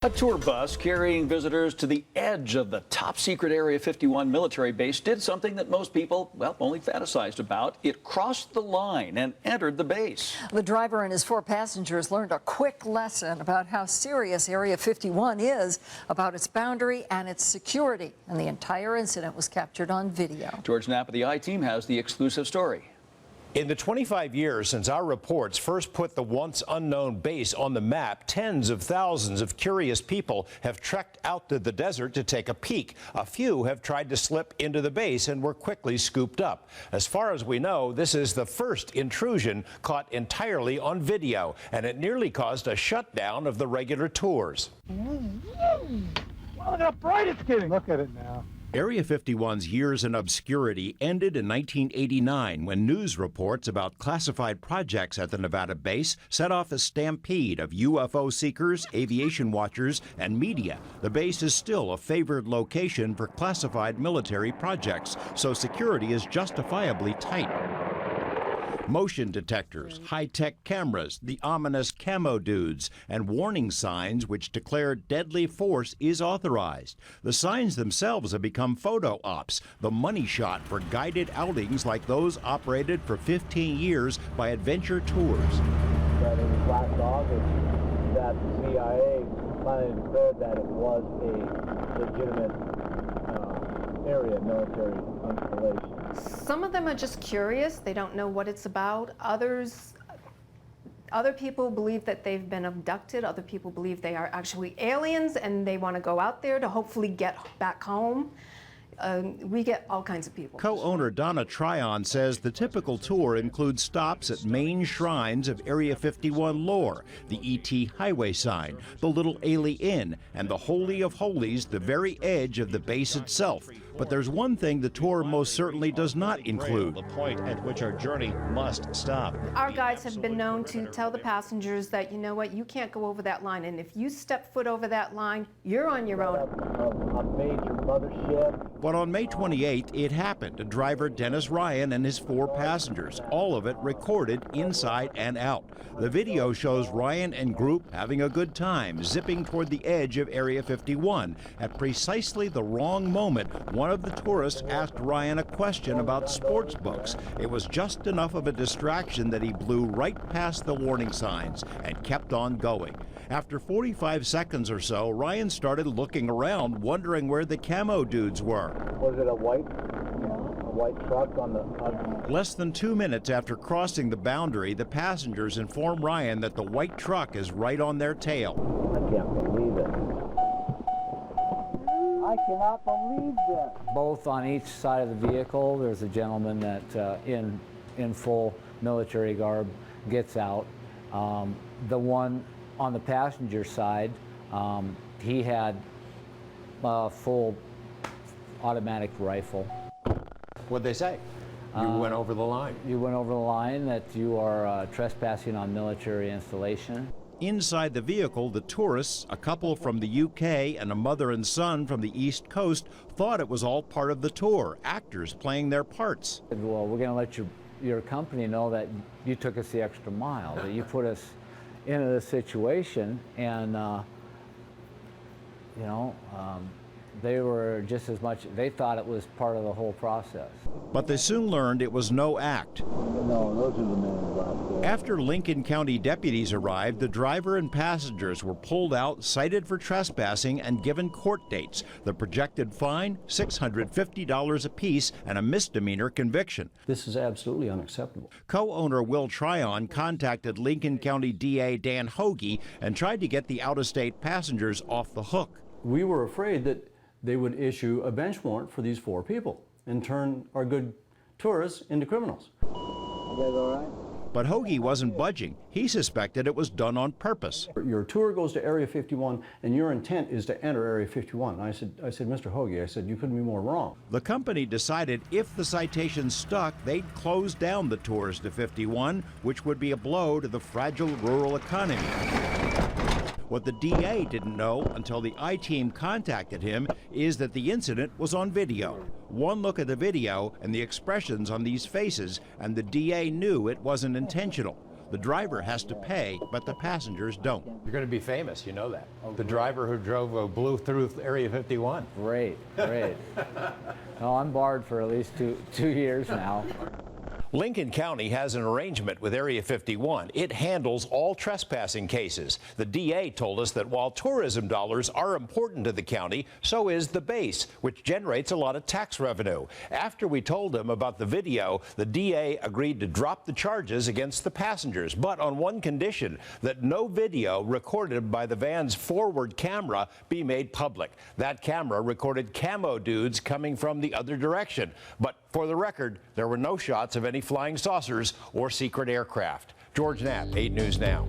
A tour bus carrying visitors to the edge of the top-secret Area 51 military base did something that most people, well, only fantasized about. It crossed the line and entered the base. The driver and his 4 passengers learned a quick lesson about how serious Area 51 is about its boundary and its security. And the entire incident was captured on video. George Knapp of the I-Team has the exclusive story. In the 25 years since our reports first put the once unknown base on the map, tens of thousands of curious people have trekked out to the desert to take a peek. A few have tried to slip into the base and were quickly scooped up. As far as we know, this is the first intrusion caught entirely on video, and it nearly caused a shutdown of the regular tours. Well, look how bright it's getting. Look at it now. Area 51's years in obscurity ended in 1989 when news reports about classified projects at the Nevada base set off a stampede of UFO seekers, aviation watchers, and media. The base is still a favored location for classified military projects, so security is justifiably tight. Motion detectors, high-tech cameras, the ominous camo dudes, and warning signs which declare deadly force is authorized. The signs themselves have become photo ops, the money shot for guided outings like those operated for 15 years by Adventure Tours. That in last August, that the CIA finally declared that it was a legitimate area, military installation. Some of them are just curious. They don't know what it's about. Other people believe that they've been abducted. Other people believe they are actually aliens and they want to go out there to hopefully get back home. We get all kinds of people. Co-owner Donna Tryon says the typical tour includes stops at main shrines of Area 51 lore, the ET highway sign, the Little Ailey Inn, and the Holy of Holies, the very edge of the base itself. But there's one thing the tour most certainly does not include. The point at which our journey must stop. Our guides have been known to tell the passengers that, you know what, you can't go over that line, and if you step foot over that line, you're on your own. A major mothership. But on May 28th, it happened. Driver Dennis Ryan and his 4 passengers, all of it recorded inside and out. The video shows Ryan and group having a good time, zipping toward the edge of Area 51. At precisely the wrong moment, one of the tourists asked Ryan a question about sports books. It was just enough of a distraction that he blew right past the warning signs and kept on going. After 45 seconds or so, Ryan started looking around, wondering where the camo dudes were. Was it a white truck on the... Less than 2 minutes after crossing the boundary, the passengers inform Ryan that the white truck is right on their tail. I can't believe it. I cannot believe this. Both on each side of the vehicle, there's a gentleman that in full military garb gets out. The one on the passenger side, he had a full automatic rifle. What'd they say? You went over the line. You went over the line, that you are trespassing on military installation. Inside the vehicle, the tourists, a couple from the UK and a mother and son from the East Coast, thought it was all part of the tour, actors playing their parts. Well, we're going to let your company know that you took us the extra mile, that you put us into this situation, and they were just as much, they thought it was part of the whole process. But they soon learned it was no act. No, those are the men out there. After Lincoln County deputies arrived, the driver and passengers were pulled out, cited for trespassing, and given court dates. The projected fine, $650 apiece, and a misdemeanor conviction. This is absolutely unacceptable. Co-owner Will Tryon contacted Lincoln County DA Dan Hoagie and tried to get the out-of-state passengers off the hook. We were afraid that they would issue a bench warrant for these 4 people and turn our good tourists into criminals. You guys all right? But Hoagie wasn't budging. He suspected it was done on purpose. Your tour goes to Area 51 and your intent is to enter Area 51. I said, Mr. Hoagie, I said, you couldn't be more wrong. The company decided if the citation stuck, they'd close down the tours to 51, which would be a blow to the fragile rural economy. What the DA didn't know until the I-Team contacted him is that the incident was on video. One look at the video and the expressions on these faces, and the DA knew it wasn't intentional. The driver has to pay, but the passengers don't. You're going to be famous, you know that. The driver who blew through Area 51. Great, great. No, I'm barred for at least two years now. Lincoln County has an arrangement with Area 51. It handles all trespassing cases. The DA told us that while tourism dollars are important to the county, so is the base, which generates a lot of tax revenue. After we told him about the video, the DA agreed to drop the charges against the passengers, but on one condition, that no video recorded by the van's forward camera be made public. That camera recorded camo dudes coming from the other direction. But for the record, there were no shots of any flying saucers or secret aircraft. George Knapp, 8 News Now.